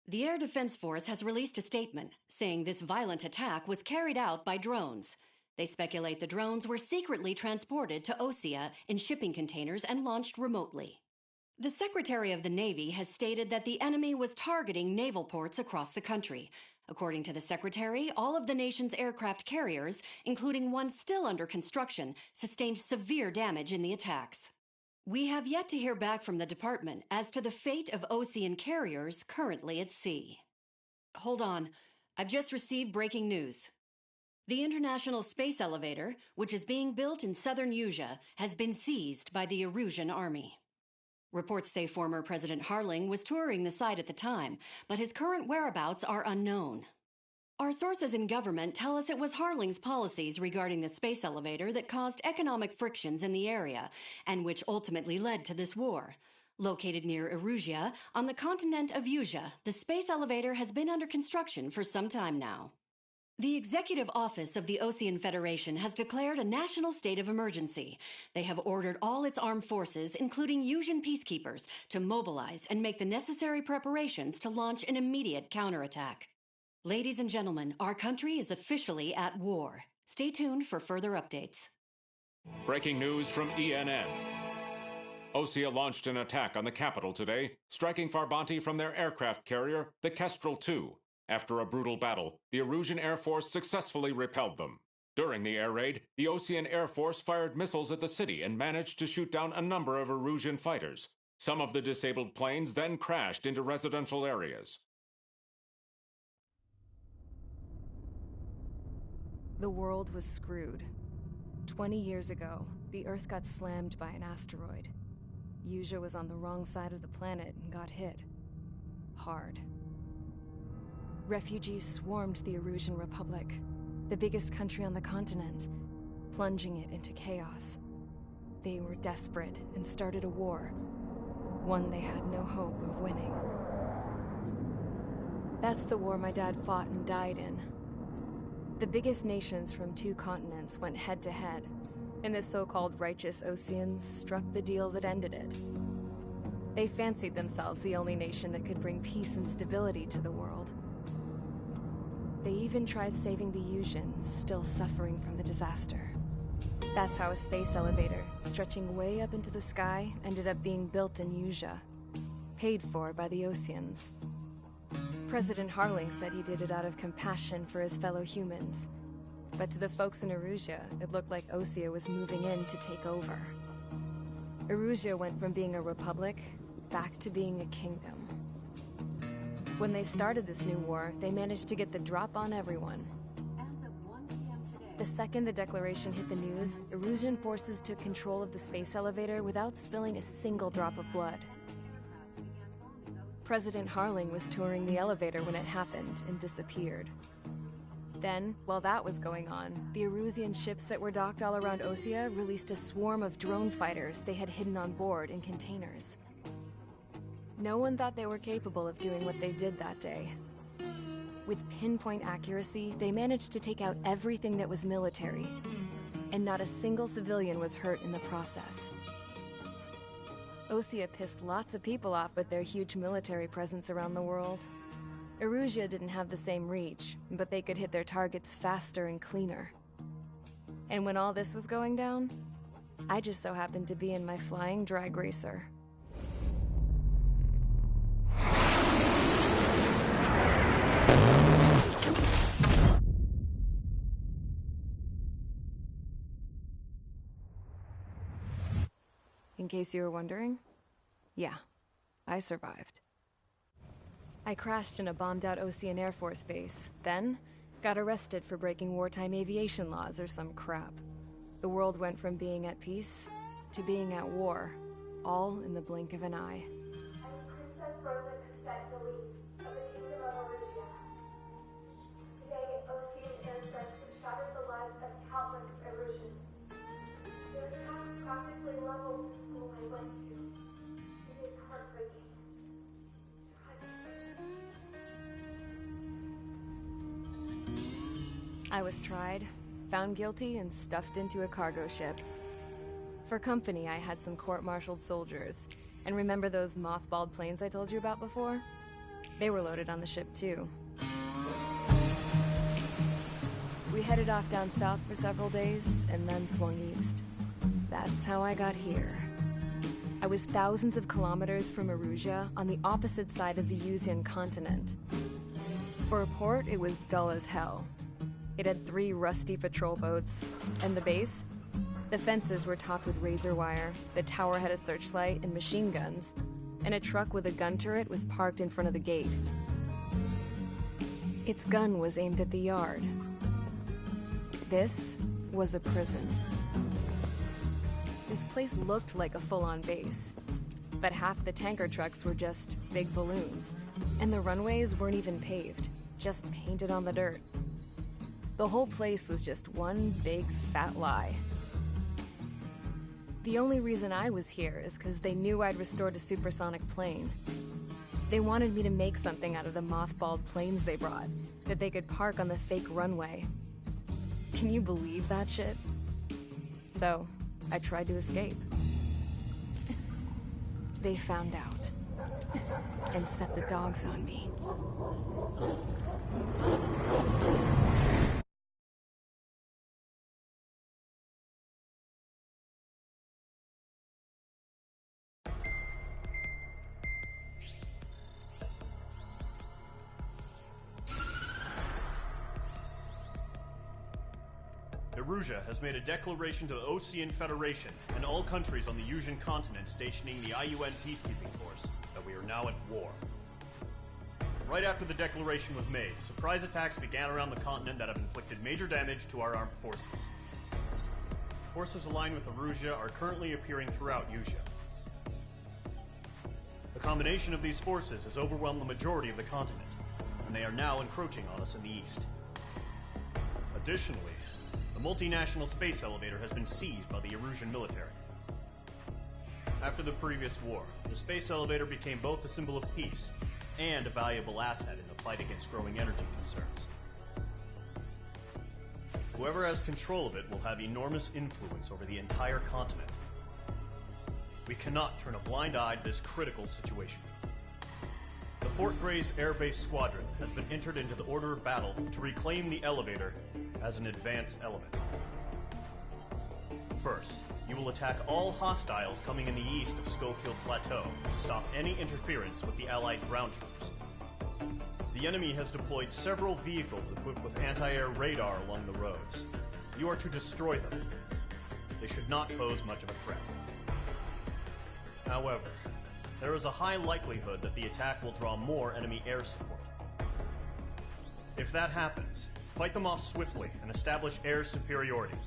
The Air Defense Force has released a statement saying this violent attack was carried out by drones. They speculate the drones were secretly transported to Osea in shipping containers and launched remotely. The Secretary of the Navy has stated that the enemy was targeting naval ports across the country. According to the Secretary, all of the nation's aircraft carriers, including one still under construction, sustained severe damage in the attacks. We have yet to hear back from the department as to the fate of Ocean carriers currently at sea. Hold on. I've just received breaking news. The International Space Elevator, which is being built in southern Usea, has been seized by the Erusian Army. Reports say former President Harling was touring the site at the time, but his current whereabouts are unknown. Our sources in government tell us it was Harling's policies regarding the space elevator that caused economic frictions in the area, and which ultimately led to this war. Located near Erusia, on the continent of Usea, the space elevator has been under construction for some time now. The Executive Office of the Ocean Federation has declared a national state of emergency. They have ordered all its armed forces, including Usian peacekeepers, to mobilize and make the necessary preparations to launch an immediate counterattack. Ladies and gentlemen, our country is officially at war. Stay tuned for further updates. Breaking news from ENN. Osea launched an attack on the capital today, striking Farbanti from their aircraft carrier, the Kestrel II. After a brutal battle, the Erusian Air Force successfully repelled them. During the air raid, the Ocean Air Force fired missiles at the city and managed to shoot down a number of Erusian fighters. Some of the disabled planes then crashed into residential areas. The world was screwed. 20 years ago, the Earth got slammed by an asteroid. Usea was on the wrong side of the planet and got hit. Hard. Refugees swarmed the Erusian Republic, the biggest country on the continent, plunging it into chaos. They were desperate and started a war, one they had no hope of winning. That's the war my dad fought and died in. The biggest nations from 2 continents went head-to-head, and the so-called righteous Oceans struck the deal that ended it. They fancied themselves the only nation that could bring peace and stability to the world. They even tried saving the Usians, still suffering from the disaster. That's how a space elevator, stretching way up into the sky, ended up being built in Usea, paid for by the Oceans. President Harling said he did it out of compassion for his fellow humans. But to the folks in Erusia, it looked like Osea was moving in to take over. Erusia went from being a republic back to being a kingdom. When they started this new war, they managed to get the drop on everyone. The second the declaration hit the news, Erusian forces took control of the space elevator without spilling a single drop of blood. President Harling was touring the elevator when it happened and disappeared. Then, while that was going on, the Erusian ships that were docked all around Osea released a swarm of drone fighters they had hidden on board in containers. No one thought they were capable of doing what they did that day. With pinpoint accuracy, they managed to take out everything that was military, and not a single civilian was hurt in the process. Osea pissed lots of people off with their huge military presence around the world. Erusia didn't have the same reach, but they could hit their targets faster and cleaner. And when all this was going down, I just so happened to be in my flying drag racer. In case you were wondering, yeah, I survived. I crashed in a bombed-out Ocean Air Force base, then got arrested for breaking wartime aviation laws or some crap. The world went from being at peace to being at war, all in the blink of an eye. Princess Rosa Cassette Delise of the Kingdom of Erusia. Today, Ocean airstrikes have shattered the lives of countless Erusians. Their attacks practically leveled the school I went to. It is heartbreaking. I was tried, found guilty, and stuffed into a cargo ship. For company, I had some court-martialed soldiers. And remember those mothballed planes I told you about before? They were loaded on the ship too. We headed off down south for several days, and then swung east. That's how I got here. I was thousands of kilometers from Erusia, on the opposite side of the Yuzian continent. For a port, it was dull as hell. It had 3 rusty patrol boats, and the base? The fences were topped with razor wire, the tower had a searchlight and machine guns, and a truck with a gun turret was parked in front of the gate. Its gun was aimed at the yard. This was a prison. This place looked like a full-on base, but half the tanker trucks were just big balloons, and the runways weren't even paved, just painted on the dirt. The whole place was just one big fat lie. The only reason I was here is because they knew I'd restored a supersonic plane. They wanted me to make something out of the mothballed planes they brought, that they could park on the fake runway. Can you believe that shit? So, I tried to escape. They found out, and set the dogs on me. Erusia has made a declaration to the Ocean Federation and all countries on the Yuzian continent stationing the IUN peacekeeping force that we are now at war. Right after the declaration was made, surprise attacks began around the continent that have inflicted major damage to our armed forces. Forces aligned with Erusia are currently appearing throughout Yusia. The combination of these forces has overwhelmed the majority of the continent, and they are now encroaching on us in the east. Additionally, the multinational space elevator has been seized by the Erusian military. After the previous war, the space elevator became both a symbol of peace and a valuable asset in the fight against growing energy concerns. Whoever has control of it will have enormous influence over the entire continent. We cannot turn a blind eye to this critical situation. The Fort Gray's Air Base Squadron has been entered into the order of battle to reclaim the elevator as an advance element. First, you will attack all hostiles coming in the east of Schofield Plateau to stop any interference with the Allied ground troops. The enemy has deployed several vehicles equipped with anti-air radar along the roads. You are to destroy them. They should not pose much of a threat. However, there is a high likelihood that the attack will draw more enemy air support. If that happens, fight them off swiftly and establish air superiority.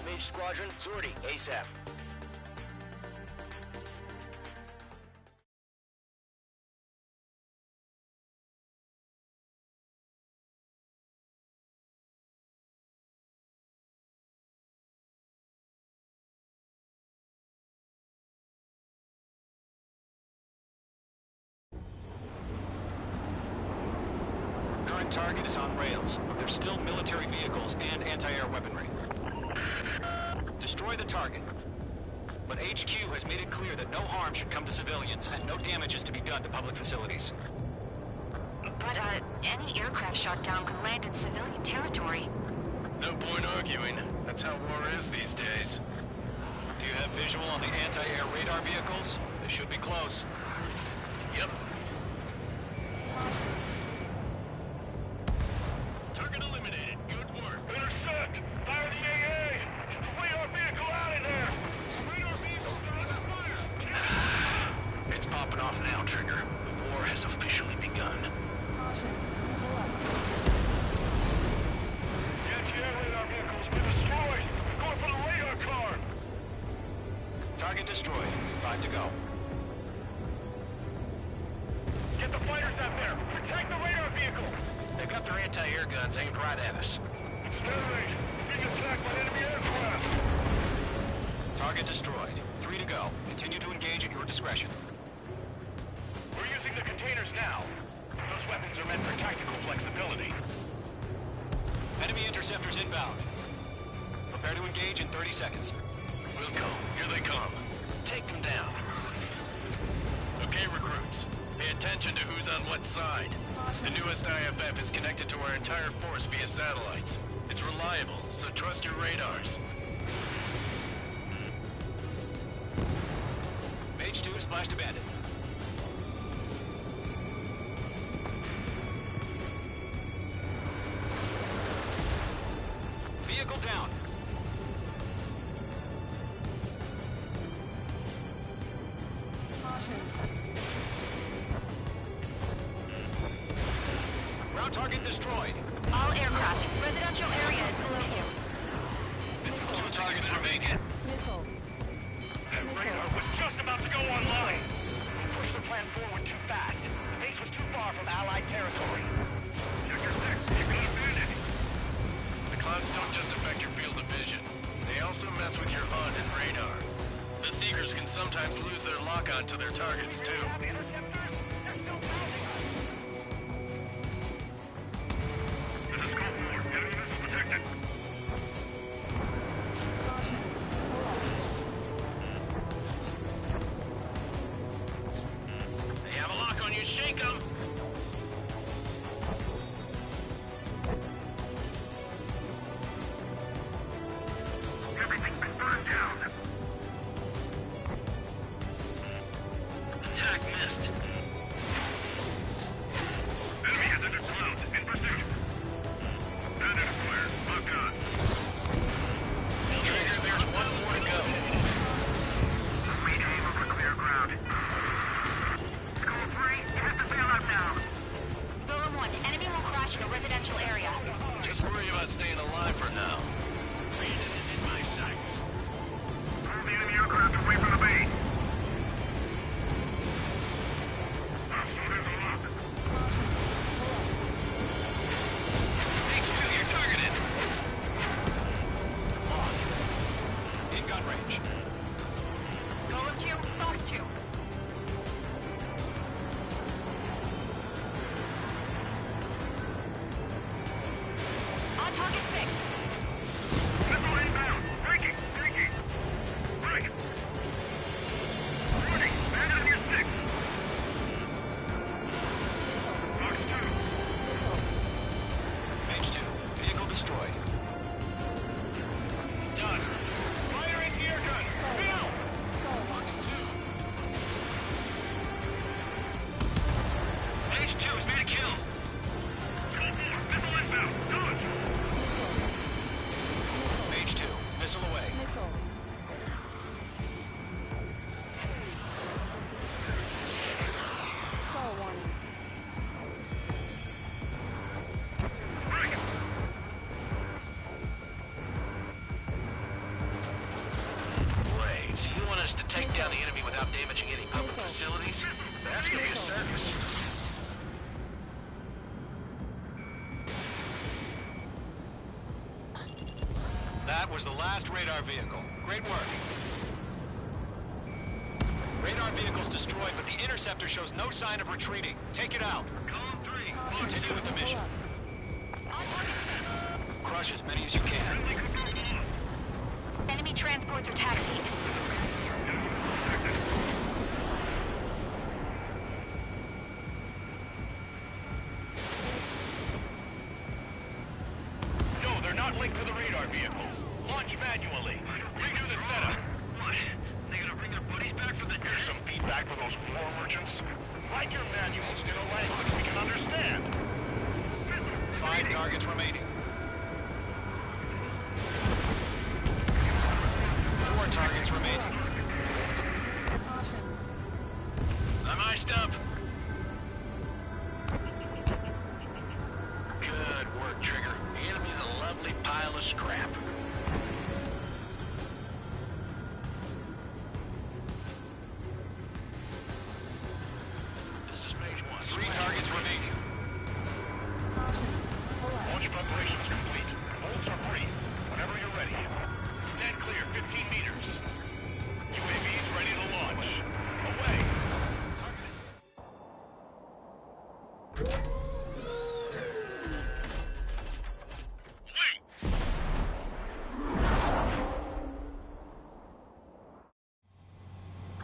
Mage Squadron, sortie, ASAP. Current target is on rails, but there's still military vehicles and anti-air weaponry. Destroy the target. But HQ has made it clear that no harm should come to civilians and no damage is to be done to public facilities. But, any aircraft shot down could land in civilian territory. No point arguing. That's how war is these days. Do you have visual on the anti-air radar vehicles? They should be close. Yep. Target eliminated. Good work. Intercept! Fire the AA! Get the radar vehicle out of there! Radar vehicles are under fire! It's popping off now, Trigger. The war has officially begun. The anti-air radar vehicle's been destroyed! Going for the radar car! Target destroyed. 5 to go. Get the fighters out there! Protect the radar vehicle! They've got their anti-air guns aimed right at us. It's narrate! Being attacked by enemy aircraft! Target destroyed. 3 to go. Continue to engage at your discretion. We're using the containers now. Those weapons are meant for tactical flexibility. Enemy interceptors inbound. Prepare to engage in 30 seconds. We'll go. Here they come. Take them down. Okay, recruits. Pay attention to who's on what side. The newest IFF is connected to our entire force via satellites. It's reliable, so trust your radars. Mage 2 splashed abandoned. Vehicle down. Ground target destroyed. All aircraft. Residential area is below you. 2 targets remaining. That radar was just about to go online! We pushed the plan forward too fast. The base was too far from Allied territory. Check your 6. You got a bandit! The clouds don't just affect your field of vision. They also mess with your HUD and radar. The Seekers can sometimes lose their lock-on to their targets, too. Have interceptors? They're still pounding us! This is Code 4. Enemy missile detected. They have a lock on you. Shake them! Everything's been burned down. Attack missed. Enemy is under clouds. In pursuit. Bandit acquired. Locked on. Trigger, there's one more to go. Regain over clear ground. Code 3, you have to bail out now. Golem 1, enemy will crash in a residential area. Just worry about staying alive for now. Bandit is in my sights. Pull the enemy aircraft away from the base. There's a lock. H2, you're targeted. Locked. In gun range. Golem 2, Fox 2. On target 6. Missile inbound. Breaking. Breaking. Break. Running. Bandit on your 6. Fox 2. Mage 2. Vehicle destroyed. Dodged. Fire anti-air gun. Bill! Fox 2. H2 has made a kill. Code 4. Missile inbound. Dodge. Mage 2. Missile away. Break. Wait, so you want us to take down the enemy without damaging any public facilities? That's gonna be a circus. That was the last radar vehicle. Great work. Radar vehicle's destroyed, but the interceptor shows no sign of retreating. Take it out. Column 3. Continue with the mission. Crush as many as you can. Enemy transports are taxiing. No, they're not linked to the radar vehicles. Launch manually. Redo the setup. What? They gonna bring their buddies back for the day? Here's some feedback for those floor merchants. Write your manuals in a language we can understand. 5 targets remaining. 4 targets remaining. I'm iced up. Good work, Trigger. The enemy's a lovely pile of scrap. This is Mage 1. 3 targets remaining. Launch preparations complete. Holds are free. Whenever you're ready. Stand clear, 15 meters. UAVs ready to launch. Away.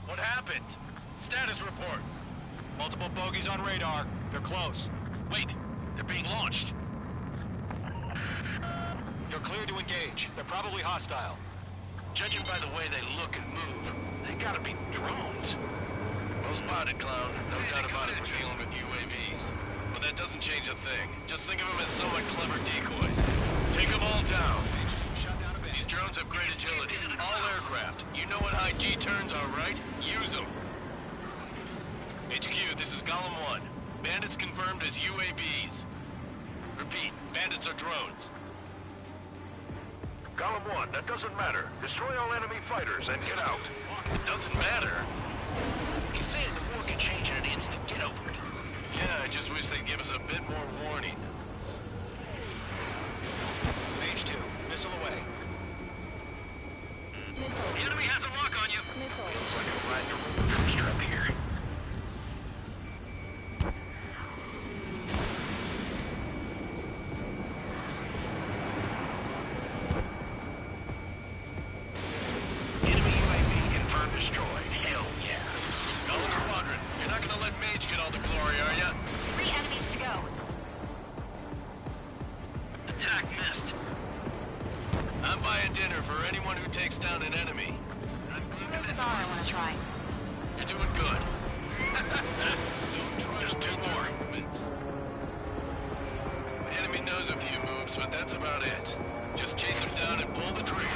What happened? Status report. Multiple bogeys on radar. They're close. Wait, they're being launched. You're clear to engage. They're probably hostile. Judging by the way they look and move, they gotta be drones. Well spotted, Clown. No doubt about it, we're dealing with UAVs. But that doesn't change a thing. Just think of them as somewhat clever decoys. Take them all down. These drones have great agility. All aircraft. You know what high G turns are, right? Use them. HQ, this is Golem 1. Bandits confirmed as UAVs. Repeat, bandits are drones. Golem 1, that doesn't matter. Destroy all enemy fighters and get out. It doesn't matter. He's saying the war can change in an instant. Get over it. Yeah, I just wish they'd give us a bit more warning. Mage 2, missile away. The enemy has a lock on you. Feels like a ride to roller coaster up here. Enemy UAV confirmed destroyed. Hell yeah. Golem Squadron, you're not gonna let Mage get all the glory, are ya? 3 enemies to go. Attack missed. I'm buying dinner for anyone who takes down an enemy. That's a bar I want to try. You're doing good. Just 2 more movements. The enemy knows a few moves, but that's about it. Just chase them down and pull the trigger.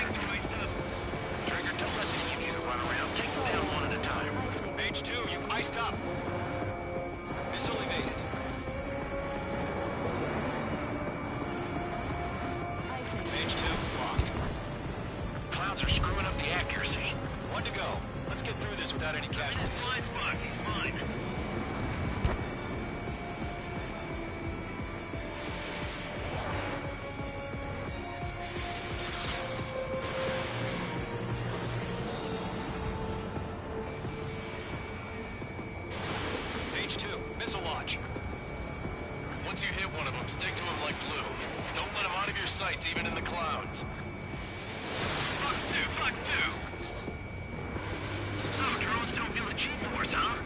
Trigger, don't let them give you the runaround. Take them down one at a time. Mage 2, you've iced up. Missile evaded. Mage 2, locked. Clouds are screwing up the accuracy. 1 to go. Let's get through this without any casualties. Blind spot, he's mine. Mage 2, missile launch. Once you hit one of them, stick to him like glue. Don't let him out of your sights, even in the clouds. Fuck 2. So, drones don't feel the G-force, huh?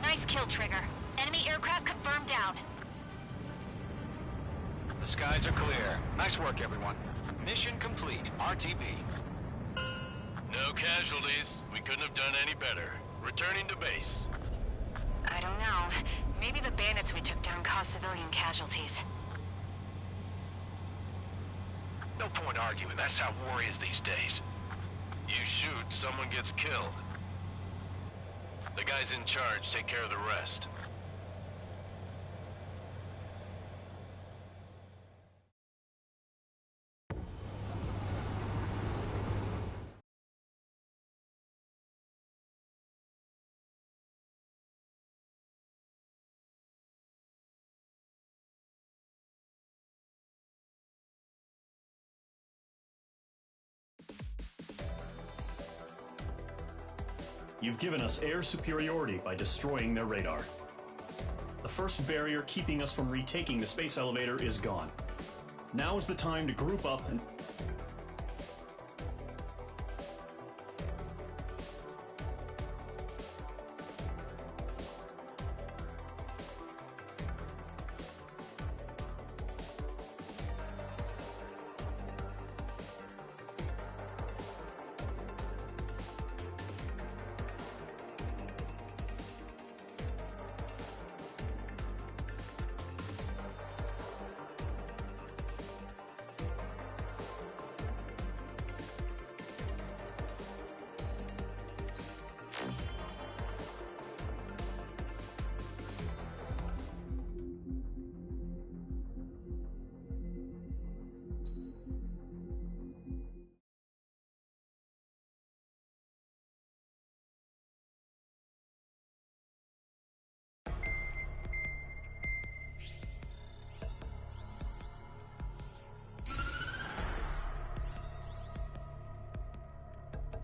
Nice kill, Trigger. Enemy aircraft confirmed down. The skies are clear. Nice work, everyone. Mission complete. RTB. No casualties. We couldn't have done any better. Returning to base. I don't know. Maybe the bandits we took down caused civilian casualties. No point arguing. That's how war is these days. You shoot, someone gets killed. The guys in charge take care of the rest. You've given us air superiority by destroying their radar. The first barrier keeping us from retaking the space elevator is gone. Now is the time to group up and...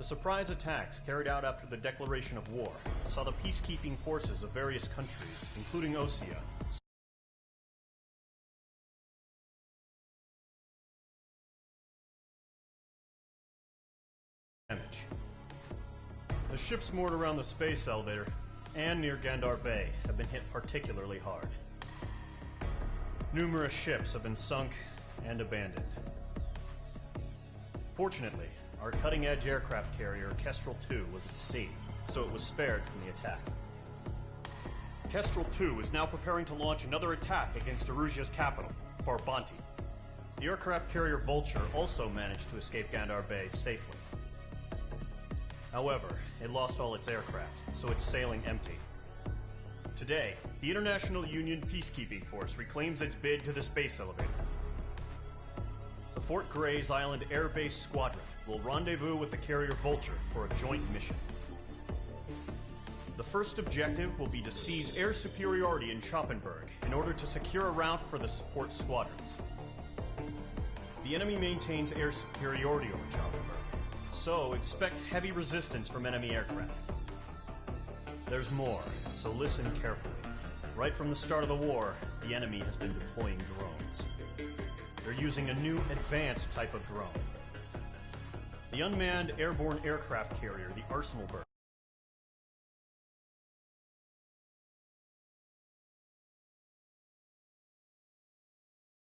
The surprise attacks carried out after the declaration of war saw the peacekeeping forces of various countries, including Osea, damage. The ships moored around the space elevator and near Gandar Bay have been hit particularly hard. Numerous ships have been sunk and abandoned. Fortunately, our cutting-edge aircraft carrier, Kestrel 2, was at sea, so it was spared from the attack. Kestrel 2 is now preparing to launch another attack against Erusia's capital, Farbanti. The aircraft carrier Vulture also managed to escape Gandar Bay safely. However, it lost all its aircraft, so it's sailing empty. Today, the International Union Peacekeeping Force reclaims its bid to the space elevator. The Fort Gray's Island Air Base Squadron will rendezvous with the carrier Vulture for a joint mission. The first objective will be to seize air superiority in Schoppenberg in order to secure a route for the support squadrons. The enemy maintains air superiority over Schoppenberg, so expect heavy resistance from enemy aircraft. There's more, so listen carefully. Right from the start of the war, the enemy has been deploying drones. They're using a new advanced type of drone. The unmanned airborne aircraft carrier, the Arsenalberg,